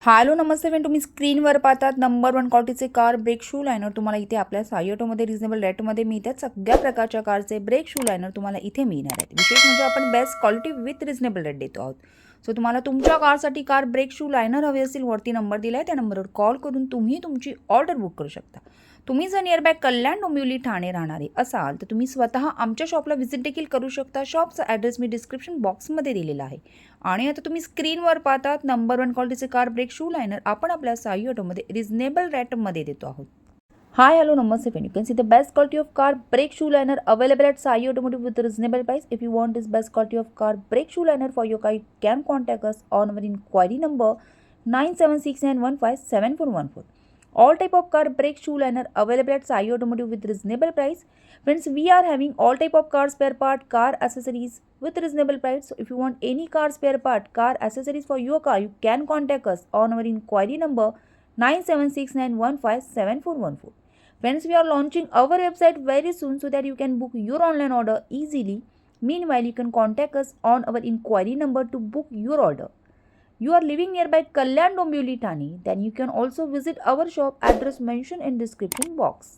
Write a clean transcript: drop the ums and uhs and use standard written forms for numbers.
Hello नमस्ते friend, तुम्ही स्क्रीनवर पाहतात नंबर 1 क्वालिटीचे कार ब्रेक शू लायनर तुम्हाला इथे आपल्या साई ऑटोमध्ये रिजनेबल रेटमध्ये मिळतात. सगळ्या प्रकारच्या कारचे ब्रेक शू लायनर तुम्हाला इथे मिळणार आहेत. विशेष म्हणजे आपण best quality with reasonable rate देतो आहोत. सो तुम्हाला तुमच्या कारसाठी कार ब्रेक शू लायनर हवे असतील, वरती नंबर दिला आहे त्या नंबरवर कॉल करून तुम्ही तुमची ऑर्डर बुक करू शकता. तुम्ही जर नियर बाय कल्याण डोंबिवली ठाणे राहणारे असाल तर तुम्ही स्वतः आमच्या शॉपला व्हिजिट देखील करू शकता. शॉपचा ॲड्रेस मी डिस्क्रिप्शन बॉक्समध्ये दिलेला आहे. आणि आता तुम्ही स्क्रीनवर पाहतात नंबर 1 क्वालिटीचे कार ब्रेक शू लायनर आपण आपल्या साई ऑटोमध्ये रिजनेबल रेटमध्ये देतो आहोत. Hi, hello, namaste friend. You can see the best quality of car brake shoe liner available at Sai Automotive with a reasonable price. If you want this best quality of car brake shoe liner for your car, you can contact us on our inquiry number 9769157414. All type of car brake shoe liner available at Sai Automotive with reasonable price. Friends, we are having all type of car spare part, car accessories with reasonable price. So if you want any car spare part, car accessories for your car, you can contact us on our inquiry number 9769157414. Friends, we are launching our website very soon so that you can book your online order easily. Meanwhile, you can contact us on our inquiry number to book your order. You are living nearby Kalyan Dombivali Thane, then you can also visit our shop address mentioned in description box.